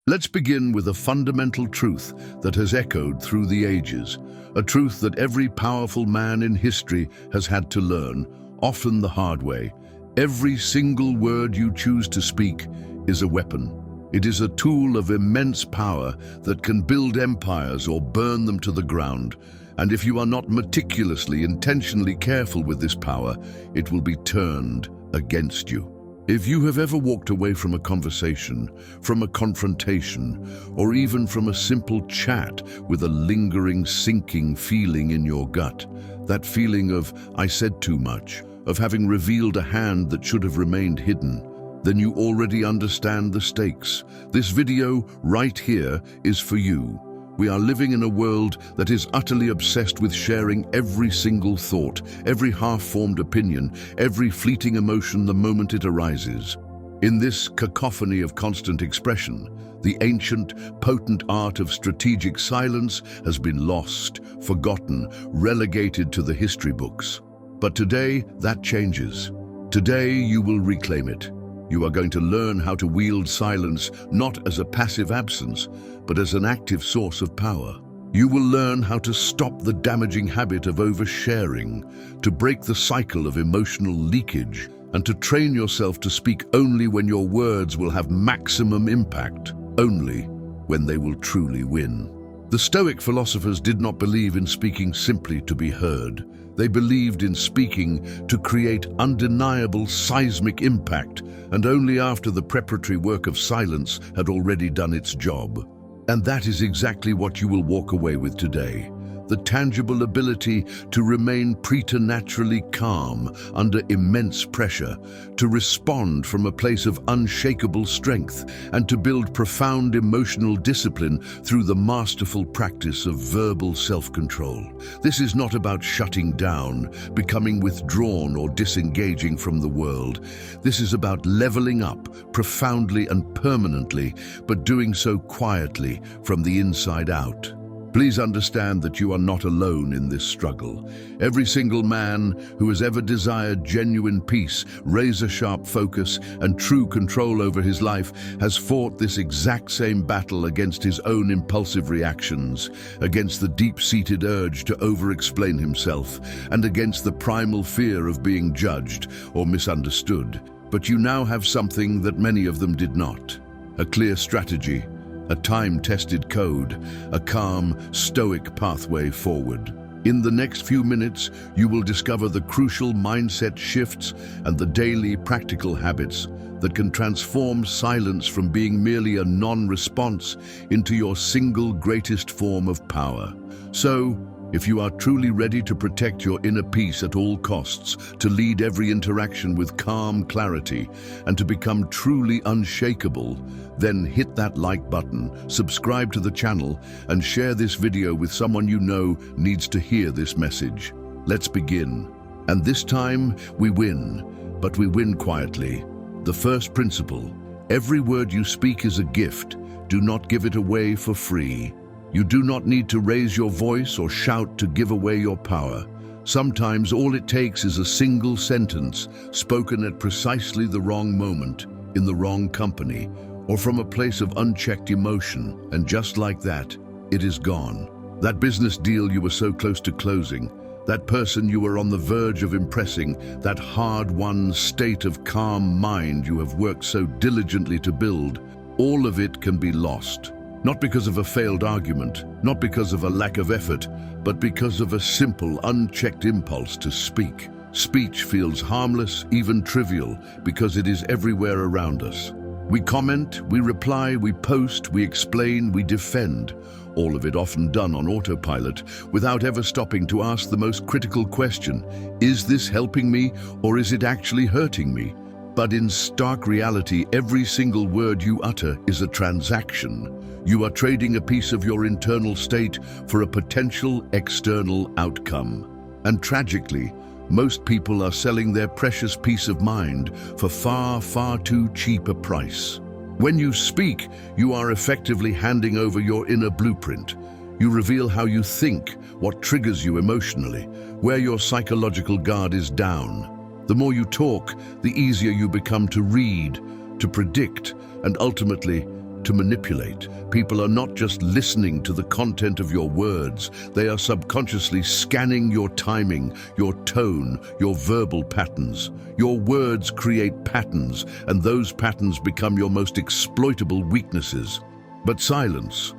Let's begin with a fundamental truth that has echoed through the ages, a truth that every powerful man in history has had to learn, often the hard way. Every single word you choose to speak is a weapon. It is a tool of immense power that can build empires or burn them to the ground. And if you are not meticulously, intentionally careful with this power, it will be turned against you. If you have ever walked away from a conversation, from a confrontation, or even from a simple chat with a lingering, sinking feeling in your gut, that feeling of, I said too much, of having revealed a hand that should have remained hidden, then you already understand the stakes. This video right here is for you. We are living in a world that is utterly obsessed with sharing every single thought, every half-formed opinion, every fleeting emotion the moment it arises. In this cacophony of constant expression, the ancient, potent art of strategic silence has been lost, forgotten, relegated to the history books. But today, that changes. Today, you will reclaim it. You are going to learn how to wield silence not as a passive absence, but as an active source of power. You will learn how to stop the damaging habit of oversharing, to break the cycle of emotional leakage, and to train yourself to speak only when your words will have maximum impact, only when they will truly win. The Stoic philosophers did not believe in speaking simply to be heard. They believed in speaking to create undeniable seismic impact, and only after the preparatory work of silence had already done its job. And that is exactly what you will walk away with today. The tangible ability to remain preternaturally calm under immense pressure, to respond from a place of unshakable strength, and to build profound emotional discipline through the masterful practice of verbal self-control. This is not about shutting down, becoming withdrawn or disengaging from the world. This is about leveling up profoundly and permanently, but doing so quietly from the inside out. Please understand that you are not alone in this struggle. Every single man who has ever desired genuine peace, razor-sharp focus, and true control over his life has fought this exact same battle against his own impulsive reactions, against the deep-seated urge to over-explain himself, and against the primal fear of being judged or misunderstood. But you now have something that many of them did not: a clear strategy, a time-tested code, a calm, stoic pathway forward. In the next few minutes, you will discover the crucial mindset shifts and the daily practical habits that can transform silence from being merely a non-response into your single greatest form of power. So, if you are truly ready to protect your inner peace at all costs, to lead every interaction with calm clarity, and to become truly unshakable, then hit that like button, subscribe to the channel, and share this video with someone you know needs to hear this message. Let's begin. And this time, we win, but we win quietly. The first principle: every word you speak is a gift. Do not give it away for free. You do not need to raise your voice or shout to give away your power. Sometimes all it takes is a single sentence spoken at precisely the wrong moment, in the wrong company, or from a place of unchecked emotion, and just like that, it is gone. That business deal you were so close to closing, that person you were on the verge of impressing, that hard-won state of calm mind you have worked so diligently to build, all of it can be lost. Not because of a failed argument, not because of a lack of effort, but because of a simple, unchecked impulse to speak. Speech feels harmless, even trivial, because it is everywhere around us. We comment, we reply, we post, we explain, we defend. All of it often done on autopilot, without ever stopping to ask the most critical question: is this helping me, or is it actually hurting me? But in stark reality, every single word you utter is a transaction. You are trading a piece of your internal state for a potential external outcome. And tragically, most people are selling their precious peace of mind for far, far too cheap a price. When you speak, you are effectively handing over your inner blueprint. You reveal how you think, what triggers you emotionally, where your psychological guard is down. The more you talk, the easier you become to read, to predict, and ultimately, to manipulate. People are not just listening to the content of your words, they are subconsciously scanning your timing, your tone, your verbal patterns. Your words create patterns, and those patterns become your most exploitable weaknesses. But silence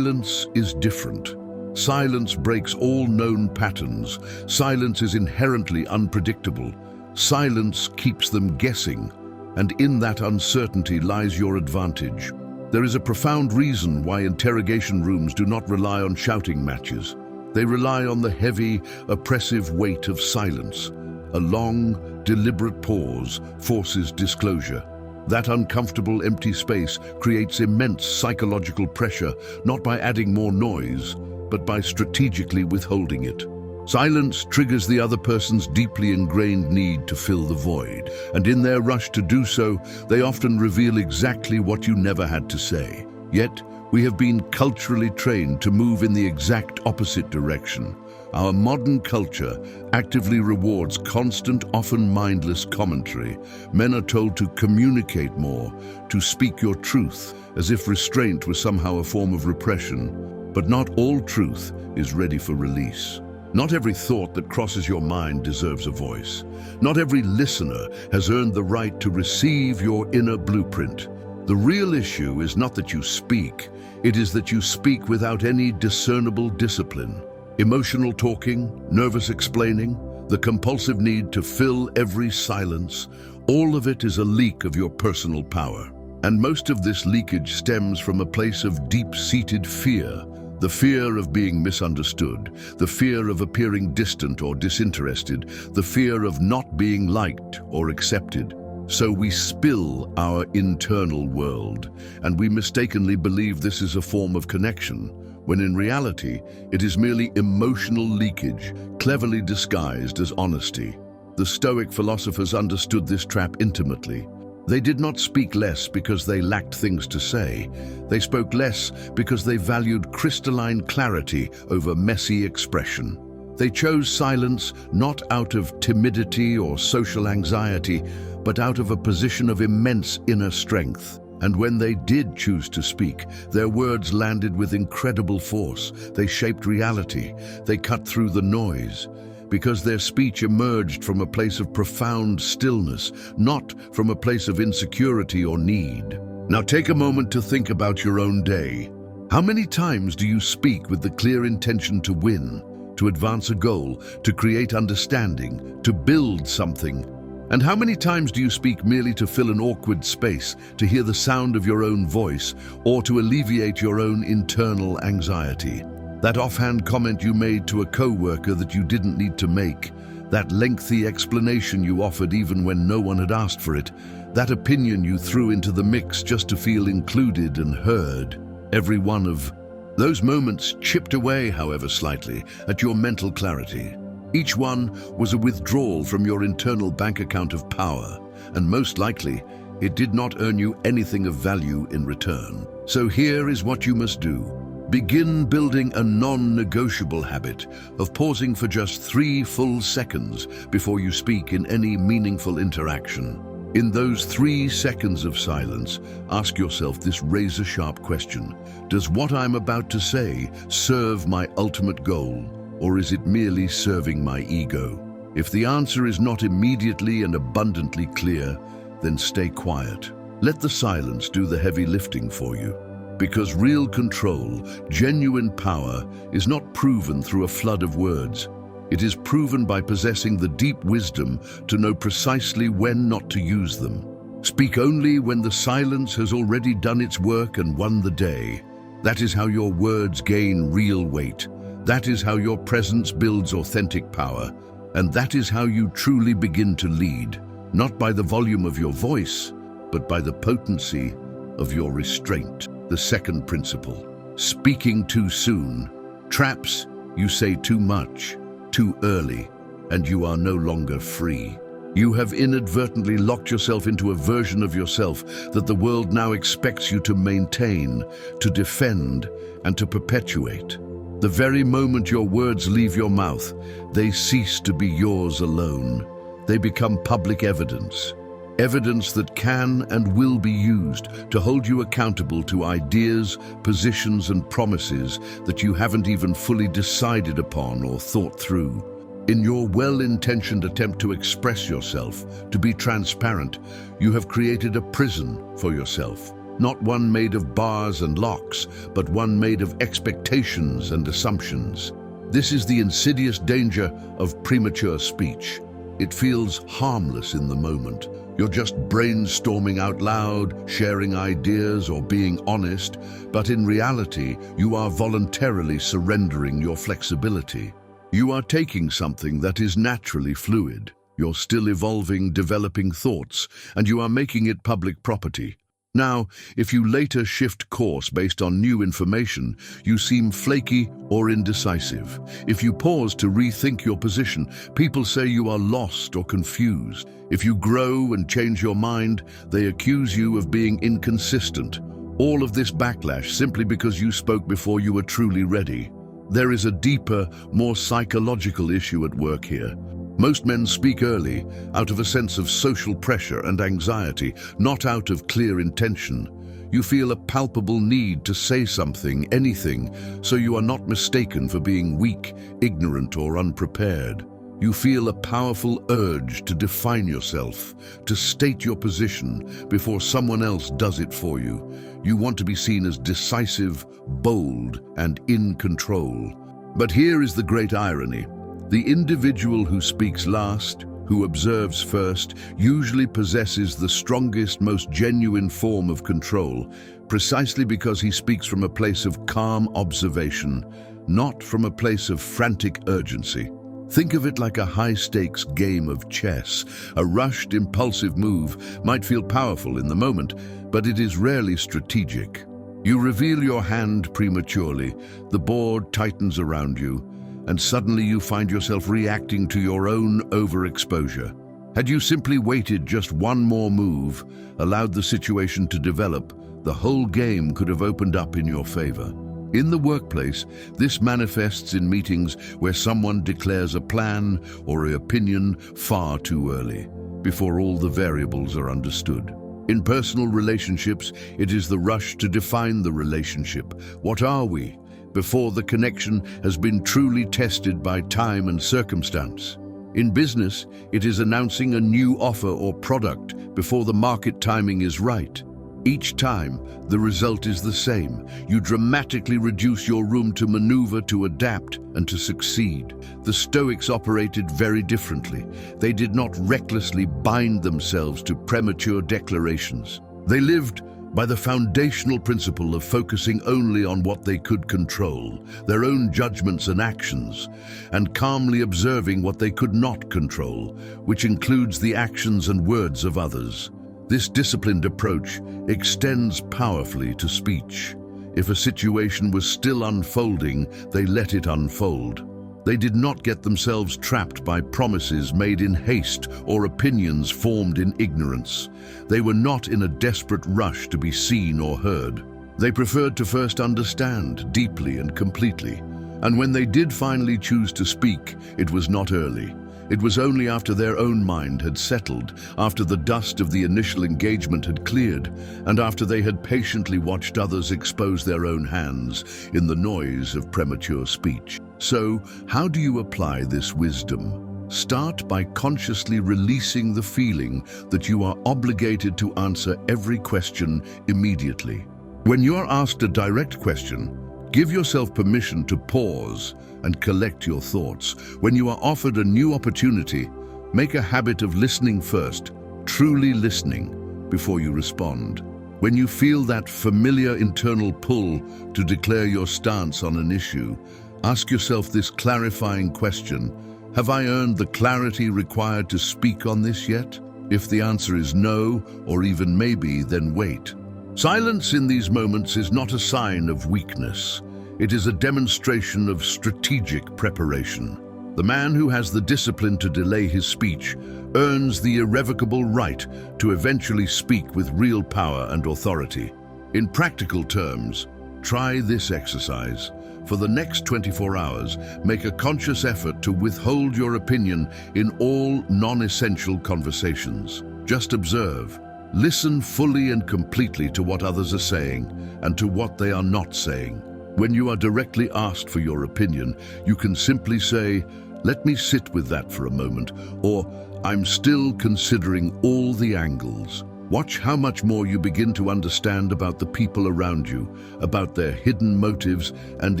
is different. Silence breaks all known patterns. Silence is inherently unpredictable. Silence keeps them guessing, and in that uncertainty lies your advantage. There is a profound reason why interrogation rooms do not rely on shouting matches. They rely on the heavy, oppressive weight of silence. A long, deliberate pause forces disclosure. That uncomfortable empty space creates immense psychological pressure, not by adding more noise, but by strategically withholding it. Silence triggers the other person's deeply ingrained need to fill the void, and in their rush to do so, they often reveal exactly what you never had to say. Yet, we have been culturally trained to move in the exact opposite direction. Our modern culture actively rewards constant, often mindless commentary. Men are told to communicate more, to speak your truth, as if restraint was somehow a form of repression. But not all truth is ready for release. Not every thought that crosses your mind deserves a voice. Not every listener has earned the right to receive your inner blueprint. The real issue is not that you speak, it is that you speak without any discernible discipline. Emotional talking, nervous explaining, the compulsive need to fill every silence, all of it is a leak of your personal power. And most of this leakage stems from a place of deep-seated fear. The fear of being misunderstood, the fear of appearing distant or disinterested, the fear of not being liked or accepted. So we spill our internal world, and we mistakenly believe this is a form of connection, when in reality, it is merely emotional leakage, cleverly disguised as honesty. The Stoic philosophers understood this trap intimately. They did not speak less because they lacked things to say. They spoke less because they valued crystalline clarity over messy expression. They chose silence not out of timidity or social anxiety, but out of a position of immense inner strength. And when they did choose to speak, their words landed with incredible force. They shaped reality. They cut through the noise. Because their speech emerged from a place of profound stillness, not from a place of insecurity or need. Now take a moment to think about your own day. How many times do you speak with the clear intention to win, to advance a goal, to create understanding, to build something? And how many times do you speak merely to fill an awkward space, to hear the sound of your own voice, or to alleviate your own internal anxiety? That offhand comment you made to a co-worker that you didn't need to make, that lengthy explanation you offered even when no one had asked for it, that opinion you threw into the mix just to feel included and heard. Every one of those moments chipped away, however slightly, at your mental clarity. Each one was a withdrawal from your internal bank account of power, and most likely, it did not earn you anything of value in return. So here is what you must do. Begin building a non-negotiable habit of pausing for just 3 full seconds before you speak in any meaningful interaction. In those 3 seconds of silence, ask yourself this razor-sharp question. Does what I'm about to say serve my ultimate goal, or is it merely serving my ego? If the answer is not immediately and abundantly clear, then stay quiet. Let the silence do the heavy lifting for you. Because real control, genuine power, is not proven through a flood of words. It is proven by possessing the deep wisdom to know precisely when not to use them. Speak only when the silence has already done its work and won the day. That is how your words gain real weight. That is how your presence builds authentic power. And that is how you truly begin to lead, not by the volume of your voice, but by the potency of your restraint. The second principle, speaking too soon. Traps, you say too much, too early, and you are no longer free. You have inadvertently locked yourself into a version of yourself that the world now expects you to maintain, to defend, and to perpetuate. The very moment your words leave your mouth, they cease to be yours alone. They become public evidence. evidence that can and will be used to hold you accountable to ideas, positions, and promises that you haven't even fully decided upon or thought through. In your well-intentioned attempt to express yourself, to be transparent, you have created a prison for yourself. Not one made of bars and locks, but one made of expectations and assumptions. This is the insidious danger of premature speech. It feels harmless in the moment. You're just brainstorming out loud, sharing ideas or being honest, but in reality, you are voluntarily surrendering your flexibility. You are taking something that is naturally fluid. You're still evolving, developing thoughts, and you are making it public property. Now, if you later shift course based on new information, you seem flaky or indecisive. If you pause to rethink your position, people say you are lost or confused. If you grow and change your mind, they accuse you of being inconsistent. All of this backlash simply because you spoke before you were truly ready. There is a deeper, more psychological issue at work here. Most men speak early, out of a sense of social pressure and anxiety, not out of clear intention. You feel a palpable need to say something, anything, so you are not mistaken for being weak, ignorant, or unprepared. You feel a powerful urge to define yourself, to state your position before someone else does it for you. You want to be seen as decisive, bold, and in control. But here is the great irony. The individual who speaks last, who observes first, usually possesses the strongest, most genuine form of control, precisely because he speaks from a place of calm observation, not from a place of frantic urgency. Think of it like a high-stakes game of chess. A rushed, impulsive move might feel powerful in the moment, but it is rarely strategic. You reveal your hand prematurely, the board tightens around you, and suddenly you find yourself reacting to your own overexposure. Had you simply waited just one more move, allowed the situation to develop, the whole game could have opened up in your favor. In the workplace, this manifests in meetings where someone declares a plan or an opinion far too early, before all the variables are understood. In personal relationships, it is the rush to define the relationship. What are we? Before the connection has been truly tested by time and circumstance. In business, it is announcing a new offer or product before the market timing is right. Each time, the result is the same. You dramatically reduce your room to maneuver, to adapt, and to succeed. The Stoics operated very differently. They did not recklessly bind themselves to premature declarations. They lived by the foundational principle of focusing only on what they could control, their own judgments and actions, and calmly observing what they could not control, which includes the actions and words of others. This disciplined approach extends powerfully to speech. If a situation was still unfolding, they let it unfold. They did not get themselves trapped by promises made in haste or opinions formed in ignorance. They were not in a desperate rush to be seen or heard. They preferred to first understand deeply and completely. And when they did finally choose to speak, it was not early. It was only after their own mind had settled, after the dust of the initial engagement had cleared, and after they had patiently watched others expose their own hands in the noise of premature speech. So, how do you apply this wisdom? Start by consciously releasing the feeling that you are obligated to answer every question immediately. When you are asked a direct question, give yourself permission to pause and collect your thoughts. When you are offered a new opportunity, make a habit of listening first, truly listening, before you respond. When you feel that familiar internal pull to declare your stance on an issue, ask yourself this clarifying question: have I earned the clarity required to speak on this yet? If the answer is no, or even maybe, then wait. Silence in these moments is not a sign of weakness. It is a demonstration of strategic preparation. The man who has the discipline to delay his speech earns the irrevocable right to eventually speak with real power and authority. In practical terms, try this exercise. For the next 24 hours, make a conscious effort to withhold your opinion in all non-essential conversations. Just observe. Listen fully and completely to what others are saying and to what they are not saying. When you are directly asked for your opinion, you can simply say, "Let me sit with that for a moment," or "I'm still considering all the angles." Watch how much more you begin to understand about the people around you, about their hidden motives, and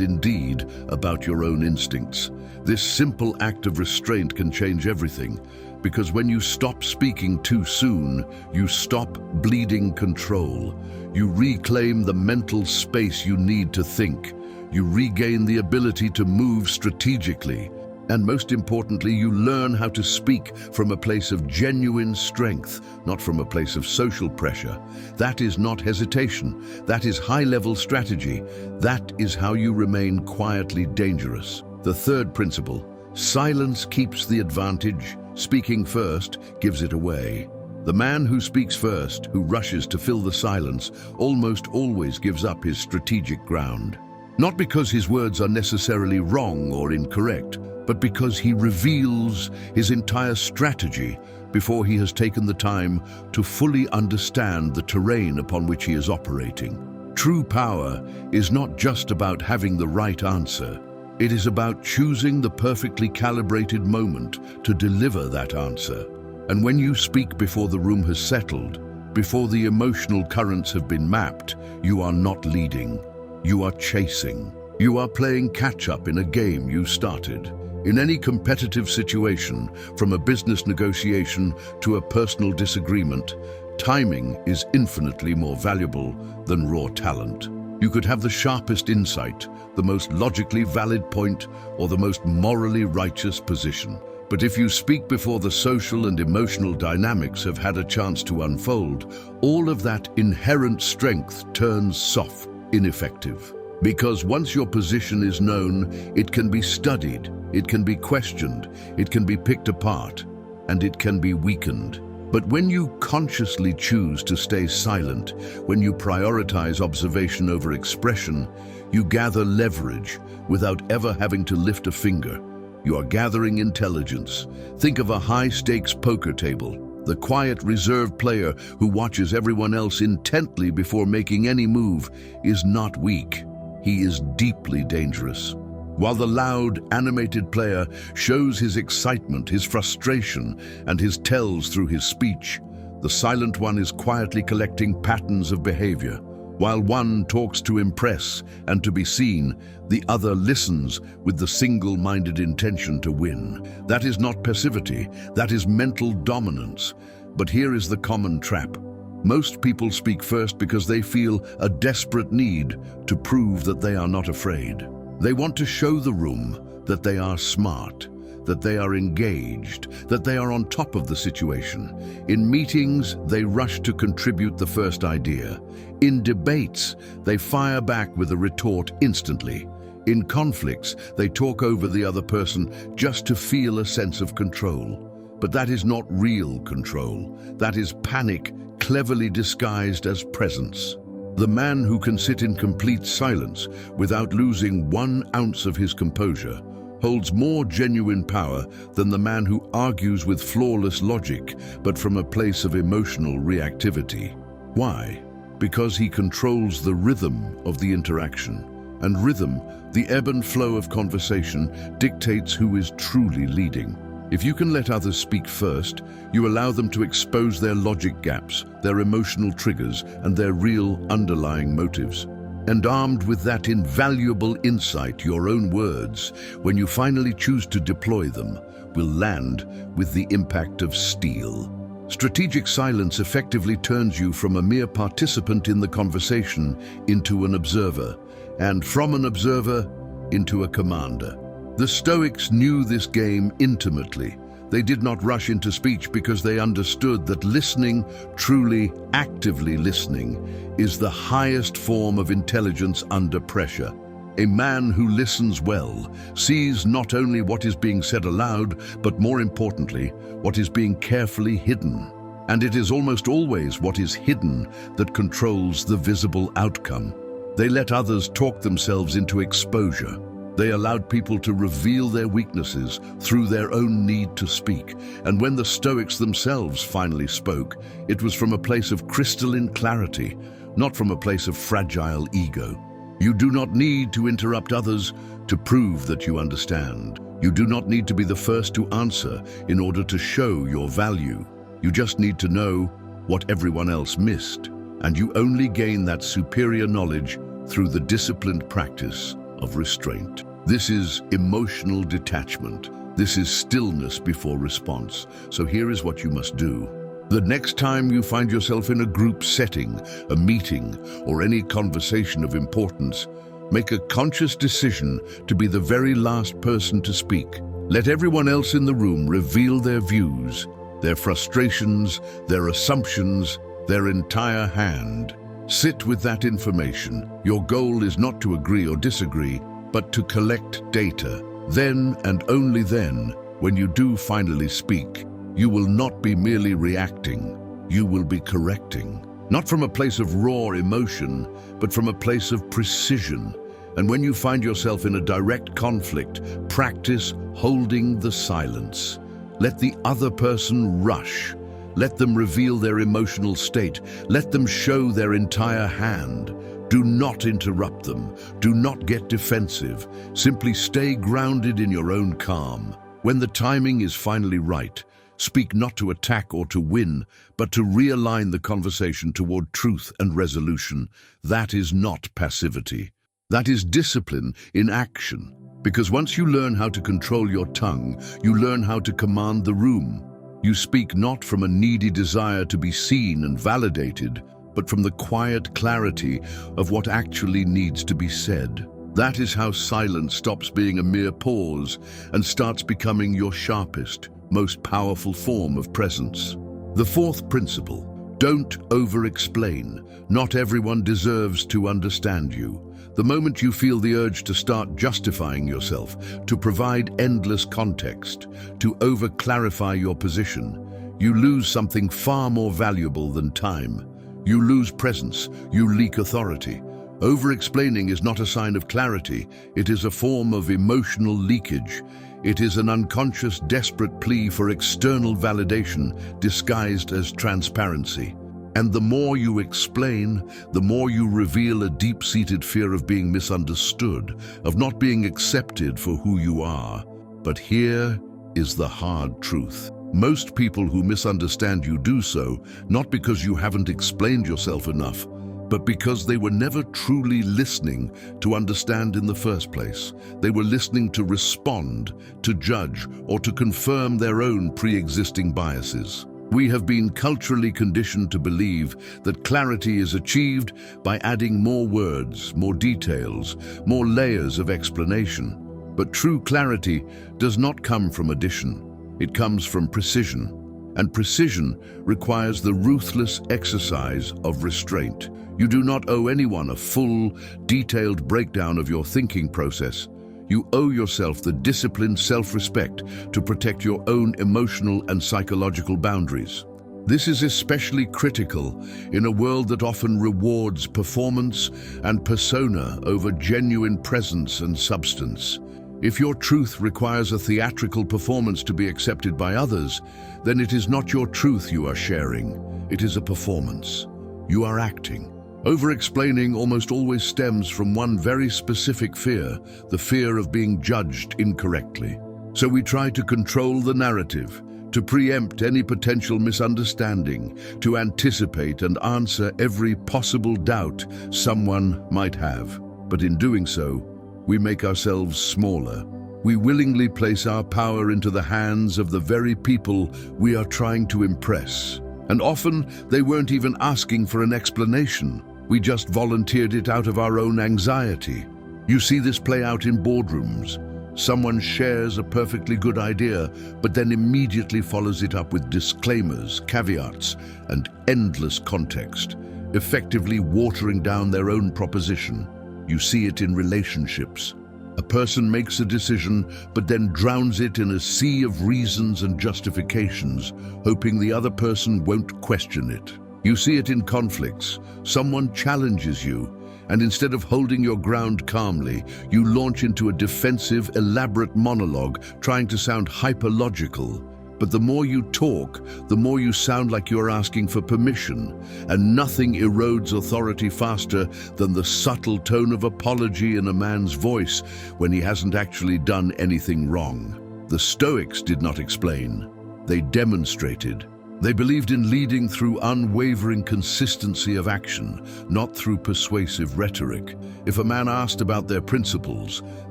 indeed, about your own instincts. This simple act of restraint can change everything, because when you stop speaking too soon, you stop bleeding control. You reclaim the mental space you need to think. You regain the ability to move strategically. And most importantly, you learn how to speak from a place of genuine strength, not from a place of social pressure. That is not hesitation. That is high-level strategy. That is how you remain quietly dangerous. The third principle: silence keeps the advantage. Speaking first gives it away. The man who speaks first, who rushes to fill the silence, almost always gives up his strategic ground. Not because his words are necessarily wrong or incorrect, but because he reveals his entire strategy before he has taken the time to fully understand the terrain upon which he is operating. True power is not just about having the right answer. It is about choosing the perfectly calibrated moment to deliver that answer. And when you speak before the room has settled, before the emotional currents have been mapped, you are not leading. You are chasing. You are playing catch-up in a game you started. In any competitive situation, from a business negotiation to a personal disagreement, timing is infinitely more valuable than raw talent. You could have the sharpest insight, the most logically valid point, or the most morally righteous position. But if you speak before the social and emotional dynamics have had a chance to unfold, all of that inherent strength turns soft, ineffective. Because once your position is known, it can be studied, it can be questioned, it can be picked apart, and it can be weakened. But when you consciously choose to stay silent, when you prioritize observation over expression, you gather leverage without ever having to lift a finger. You are gathering intelligence. Think of a high-stakes poker table. The quiet, reserved player who watches everyone else intently before making any move is not weak. He is deeply dangerous. While the loud, animated player shows his excitement, his frustration, and his tells through his speech, the silent one is quietly collecting patterns of behavior. While one talks to impress and to be seen, the other listens with the single-minded intention to win. That is not passivity, that is mental dominance. But here is the common trap. Most people speak first because they feel a desperate need to prove that they are not afraid. They want to show the room that they are smart, that they are engaged, that they are on top of the situation. In meetings, they rush to contribute the first idea. In debates, they fire back with a retort instantly. In conflicts, they talk over the other person just to feel a sense of control. But that is not real control. That is panic, cleverly disguised as presence. The man who can sit in complete silence without losing 1 ounce of his composure holds more genuine power than the man who argues with flawless logic, but from a place of emotional reactivity. Why? Because he controls the rhythm of the interaction. And rhythm, the ebb and flow of conversation, dictates who is truly leading. If you can let others speak first, you allow them to expose their logic gaps, their emotional triggers, and their real underlying motives. And armed with that invaluable insight, your own words, when you finally choose to deploy them, will land with the impact of steel. Strategic silence effectively turns you from a mere participant in the conversation into an observer, and from an observer into a commander. The Stoics knew this game intimately. They did not rush into speech because they understood that listening, truly actively listening, is the highest form of intelligence under pressure. A man who listens well sees not only what is being said aloud, but more importantly, what is being carefully hidden. And it is almost always what is hidden that controls the visible outcome. They let others talk themselves into exposure. They allowed people to reveal their weaknesses through their own need to speak. And when the Stoics themselves finally spoke, it was from a place of crystalline clarity, not from a place of fragile ego. You do not need to interrupt others to prove that you understand. You do not need to be the first to answer in order to show your value. You just need to know what everyone else missed. And you only gain that superior knowledge through the disciplined practice of restraint. This is emotional detachment. This is stillness before response. So here is what you must do. The next time you find yourself in a group setting, a meeting, or any conversation of importance, make a conscious decision to be the very last person to speak. Let everyone else in the room reveal their views, their frustrations, their assumptions, their entire hand. Sit with that information. Your goal is not to agree or disagree, but to collect data. Then and only then, when you do finally speak, you will not be merely reacting, you will be correcting. Not from a place of raw emotion, but from a place of precision. And when you find yourself in a direct conflict, practice holding the silence. Let the other person rush. Let them reveal their emotional state. Let them show their entire hand. Do not interrupt them. Do not get defensive. Simply stay grounded in your own calm. When the timing is finally right, speak not to attack or to win, but to realign the conversation toward truth and resolution. That is not passivity. That is discipline in action. Because once you learn how to control your tongue, you learn how to command the room. You speak not from a needy desire to be seen and validated, but from the quiet clarity of what actually needs to be said. That is how silence stops being a mere pause and starts becoming your sharpest, most powerful form of presence. The fourth principle: don't over-explain. Not everyone deserves to understand you. The moment you feel the urge to start justifying yourself, to provide endless context, to over-clarify your position, you lose something far more valuable than time. You lose presence, you leak authority. Over-explaining is not a sign of clarity, it is a form of emotional leakage. It is an unconscious, desperate plea for external validation disguised as transparency. And the more you explain, the more you reveal a deep-seated fear of being misunderstood, of not being accepted for who you are. But here is the hard truth. Most people who misunderstand you do so not because you haven't explained yourself enough, but because they were never truly listening to understand in the first place. They were listening to respond, to judge, or to confirm their own pre-existing biases. We have been culturally conditioned to believe that clarity is achieved by adding more words, more details, more layers of explanation. But true clarity does not come from addition. It comes from precision. And precision requires the ruthless exercise of restraint. You do not owe anyone a full, detailed breakdown of your thinking process. You owe yourself the disciplined self-respect to protect your own emotional and psychological boundaries. This is especially critical in a world that often rewards performance and persona over genuine presence and substance. If your truth requires a theatrical performance to be accepted by others, then it is not your truth you are sharing. It is a performance. You are acting. Over-explaining almost always stems from one very specific fear, the fear of being judged incorrectly. So we try to control the narrative, to preempt any potential misunderstanding, to anticipate and answer every possible doubt someone might have. But in doing so, we make ourselves smaller. We willingly place our power into the hands of the very people we are trying to impress. And often, they weren't even asking for an explanation. We just volunteered it out of our own anxiety. You see this play out in boardrooms. Someone shares a perfectly good idea, but then immediately follows it up with disclaimers, caveats, and endless context, effectively watering down their own proposition. You see it in relationships. A person makes a decision, but then drowns it in a sea of reasons and justifications, hoping the other person won't question it. You see it in conflicts. Someone challenges you, And instead of holding your ground calmly, you launch into a defensive, elaborate monologue, trying to sound hyper-logical. But the more you talk, the more you sound like you're asking for permission, and nothing erodes authority faster than the subtle tone of apology in a man's voice when he hasn't actually done anything wrong. The Stoics did not explain. They demonstrated. They believed in leading through unwavering consistency of action, not through persuasive rhetoric. If a man asked about their principles,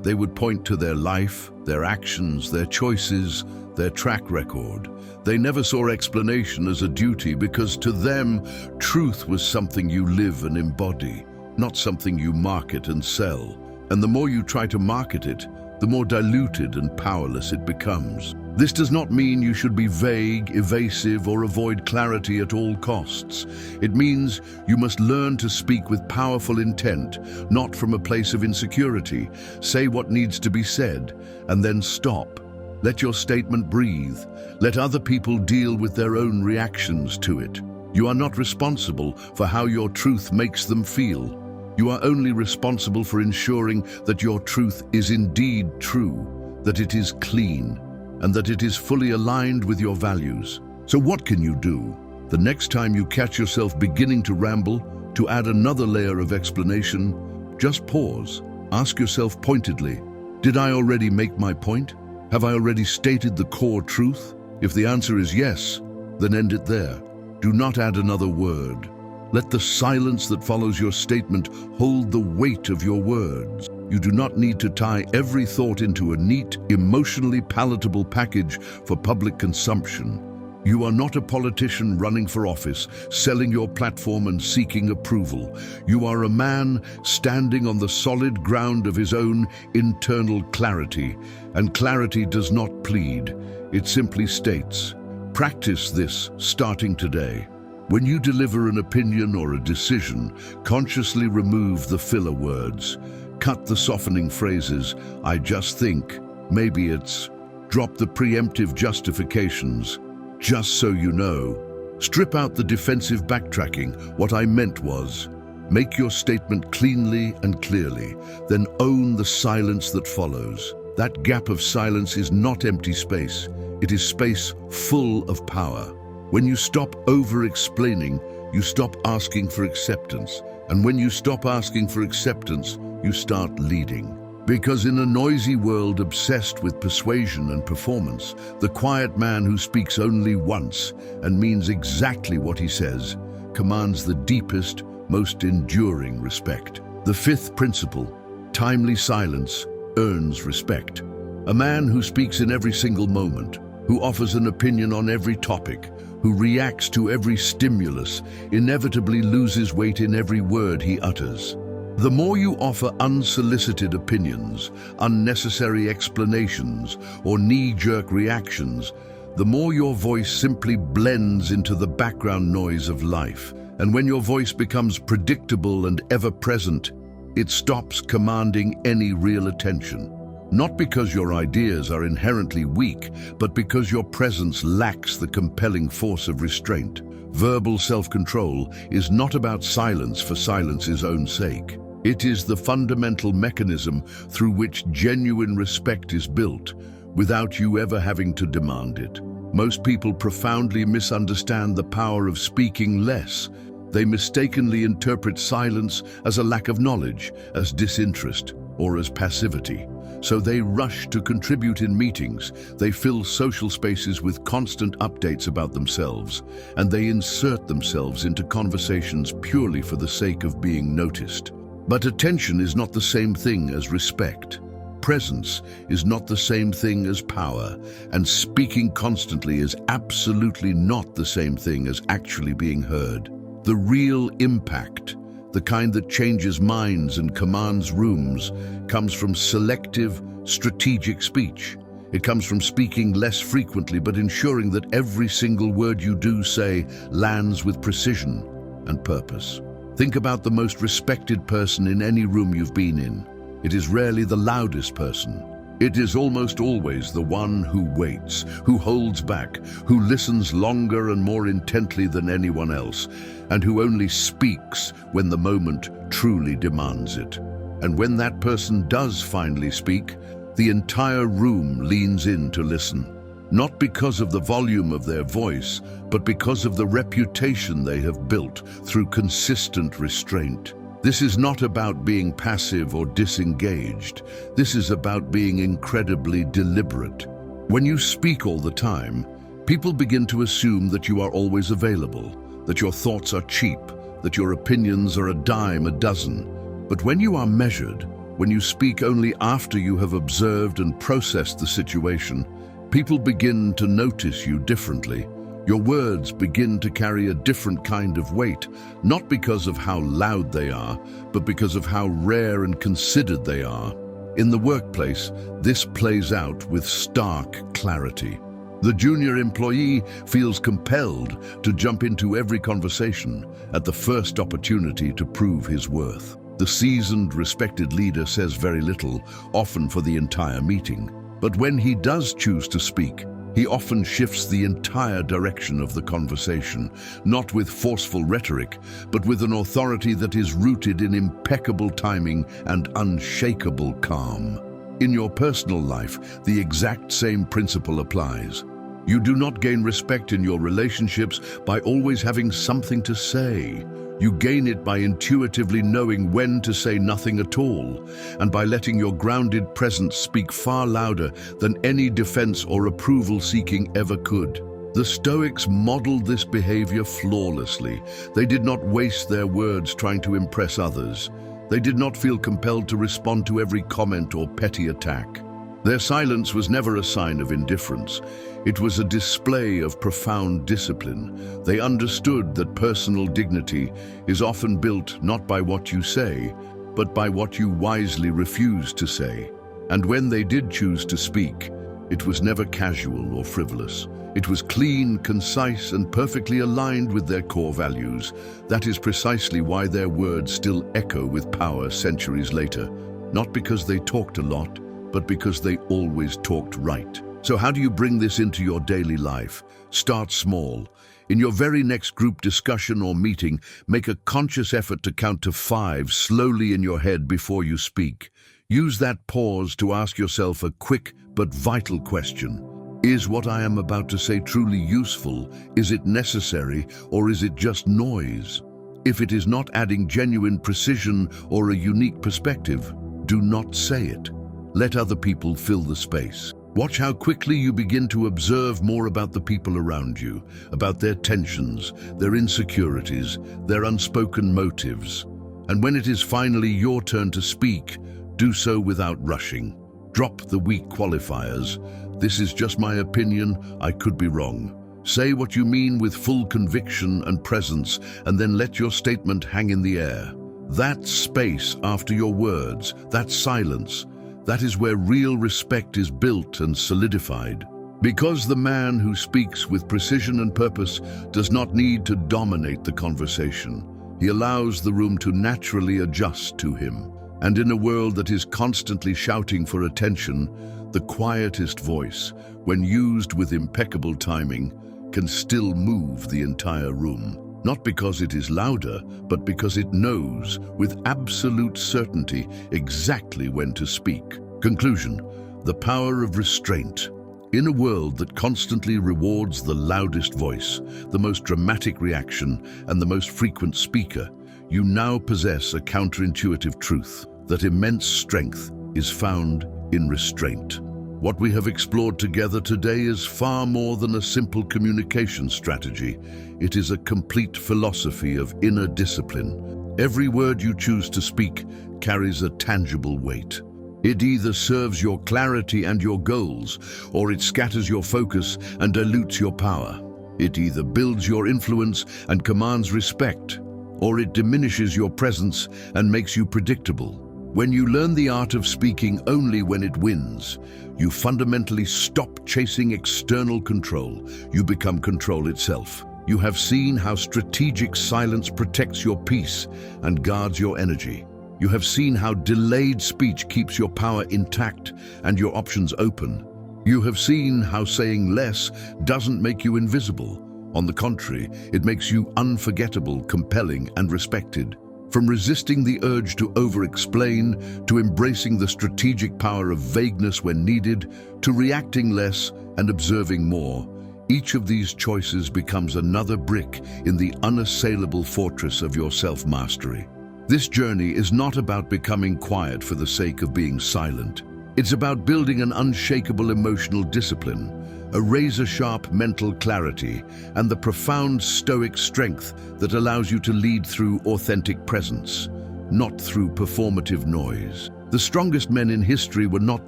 they would point to their life, their actions, their choices, their track record. They never saw explanation as a duty because to them, truth was something you live and embody, not something you market and sell. And the more you try to market it, the more diluted and powerless it becomes. This does not mean you should be vague, evasive, or avoid clarity at all costs. It means you must learn to speak with powerful intent, not from a place of insecurity. Say what needs to be said, and then stop. Let your statement breathe. Let other people deal with their own reactions to it. You are not responsible for how your truth makes them feel. You are only responsible for ensuring that your truth is indeed true, that it is clean, and that it is fully aligned with your values. So what can you do? The next time you catch yourself beginning to ramble, to add another layer of explanation, just pause. Ask yourself pointedly, did I already make my point? Have I already stated the core truth? If the answer is yes, then end it there. Do not add another word. Let the silence that follows your statement hold the weight of your words. You do not need to tie every thought into a neat, emotionally palatable package for public consumption. You are not a politician running for office, selling your platform and seeking approval. You are a man standing on the solid ground of his own internal clarity. And clarity does not plead, it simply states. Practice this starting today. When you deliver an opinion or a decision, consciously remove the filler words. Cut the softening phrases, I just think, maybe it's. Drop the preemptive justifications, just so you know. Strip out the defensive backtracking, what I meant was. Make your statement cleanly and clearly, then own the silence that follows. That gap of silence is not empty space, it is space full of power. When you stop over-explaining, you stop asking for acceptance. And when you stop asking for acceptance, you start leading. Because in a noisy world obsessed with persuasion and performance, the quiet man who speaks only once and means exactly what he says commands the deepest, most enduring respect. The fifth principle, timely silence, earns respect. A man who speaks in every single moment, who offers an opinion on every topic, who reacts to every stimulus, inevitably loses weight in every word he utters. The more you offer unsolicited opinions, unnecessary explanations, or knee-jerk reactions, the more your voice simply blends into the background noise of life. And when your voice becomes predictable and ever-present, it stops commanding any real attention. Not because your ideas are inherently weak, but because your presence lacks the compelling force of restraint. Verbal self-control is not about silence for silence's own sake. It is the fundamental mechanism through which genuine respect is built, without you ever having to demand it. Most people profoundly misunderstand the power of speaking less. They mistakenly interpret silence as a lack of knowledge, as disinterest, or as passivity. So they rush to contribute in meetings, they fill social spaces with constant updates about themselves, and they insert themselves into conversations purely for the sake of being noticed. But attention is not the same thing as respect. Presence is not the same thing as power, and speaking constantly is absolutely not the same thing as actually being heard. The real impact, the kind that changes minds and commands rooms, comes from selective, strategic speech. It comes from speaking less frequently but ensuring that every single word you do say lands with precision and purpose. Think about the most respected person in any room you've been in. It is rarely the loudest person. It is almost always the one who waits, who holds back, who listens longer and more intently than anyone else, and who only speaks when the moment truly demands it. And when that person does finally speak, the entire room leans in to listen. Not because of the volume of their voice, but because of the reputation they have built through consistent restraint. This is not about being passive or disengaged. This is about being incredibly deliberate. When you speak all the time, people begin to assume that you are always available, that your thoughts are cheap, that your opinions are a dime a dozen. But when you are measured, when you speak only after you have observed and processed the situation, people begin to notice you differently. Your words begin to carry a different kind of weight, not because of how loud they are, but because of how rare and considered they are. In the workplace, this plays out with stark clarity. The junior employee feels compelled to jump into every conversation at the first opportunity to prove his worth. The seasoned, respected leader says very little, often for the entire meeting. But when he does choose to speak, he often shifts the entire direction of the conversation, not with forceful rhetoric, but with an authority that is rooted in impeccable timing and unshakable calm. In your personal life, the exact same principle applies. You do not gain respect in your relationships by always having something to say. You gain it by intuitively knowing when to say nothing at all, and by letting your grounded presence speak far louder than any defense or approval seeking ever could. The Stoics modeled this behavior flawlessly. They did not waste their words trying to impress others. They did not feel compelled to respond to every comment or petty attack. Their silence was never a sign of indifference. It was a display of profound discipline. They understood that personal dignity is often built not by what you say, but by what you wisely refuse to say. And when they did choose to speak, it was never casual or frivolous. It was clean, concise, and perfectly aligned with their core values. That is precisely why their words still echo with power centuries later. Not because they talked a lot, but because they always talked right. So how do you bring this into your daily life? Start small. In your very next group discussion or meeting, make a conscious effort to count to 5 slowly in your head before you speak. Use that pause to ask yourself a quick but vital question. Is what I am about to say truly useful? Is it necessary, or is it just noise? If it is not adding genuine precision or a unique perspective, do not say it. Let other people fill the space. Watch how quickly you begin to observe more about the people around you, about their tensions, their insecurities, their unspoken motives. And when it is finally your turn to speak, do so without rushing. Drop the weak qualifiers. This is just my opinion, I could be wrong. Say what you mean with full conviction and presence, and then let your statement hang in the air. That space after your words, that silence, that is where real respect is built and solidified. Because the man who speaks with precision and purpose does not need to dominate the conversation. He allows the room to naturally adjust to him. And in a world that is constantly shouting for attention, the quietest voice, when used with impeccable timing, can still move the entire room. Not because it is louder, but because it knows with absolute certainty exactly when to speak. Conclusion: the power of restraint. In a world that constantly rewards the loudest voice, the most dramatic reaction, and the most frequent speaker, you now possess a counterintuitive truth: that immense strength is found in restraint. What we have explored together today is far more than a simple communication strategy. It is a complete philosophy of inner discipline. Every word you choose to speak carries a tangible weight. It either serves your clarity and your goals, or it scatters your focus and dilutes your power. It either builds your influence and commands respect, or it diminishes your presence and makes you predictable. When you learn the art of speaking only when it wins, you fundamentally stop chasing external control. You become control itself. You have seen how strategic silence protects your peace and guards your energy. You have seen how delayed speech keeps your power intact and your options open. You have seen how saying less doesn't make you invisible. On the contrary, it makes you unforgettable, compelling, and respected. From resisting the urge to over-explain, to embracing the strategic power of vagueness when needed, to reacting less and observing more, each of these choices becomes another brick in the unassailable fortress of your self-mastery. This journey is not about becoming quiet for the sake of being silent. It's about building an unshakable emotional discipline, a razor-sharp mental clarity, and the profound stoic strength that allows you to lead through authentic presence, not through performative noise. The strongest men in history were not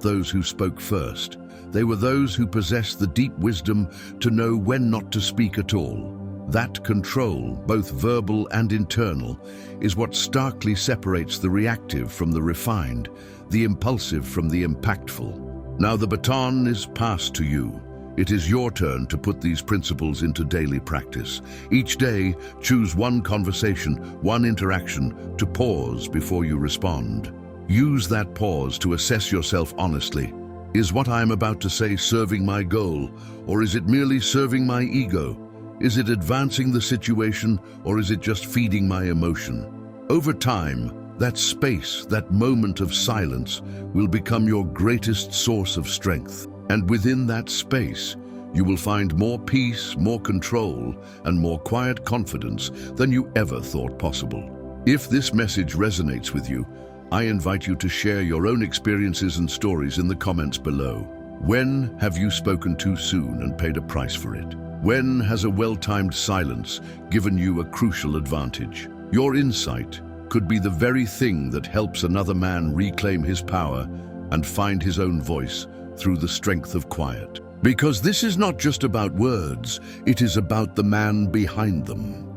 those who spoke first. They were those who possessed the deep wisdom to know when not to speak at all. That control, both verbal and internal, is what starkly separates the reactive from the refined, the impulsive from the impactful. Now the baton is passed to you. It is your turn to put these principles into daily practice. Each day, choose one conversation, one interaction, to pause before you respond. Use that pause to assess yourself honestly. Is what I am about to say serving my goal, or is it merely serving my ego? Is it advancing the situation, or is it just feeding my emotion? Over time, that space, that moment of silence, will become your greatest source of strength. And within that space, you will find more peace, more control, and more quiet confidence than you ever thought possible. If this message resonates with you, I invite you to share your own experiences and stories in the comments below. When have you spoken too soon and paid a price for it? When has a well-timed silence given you a crucial advantage? Your insight could be the very thing that helps another man reclaim his power and find his own voice through the strength of quiet. Because this is not just about words, it is about the man behind them.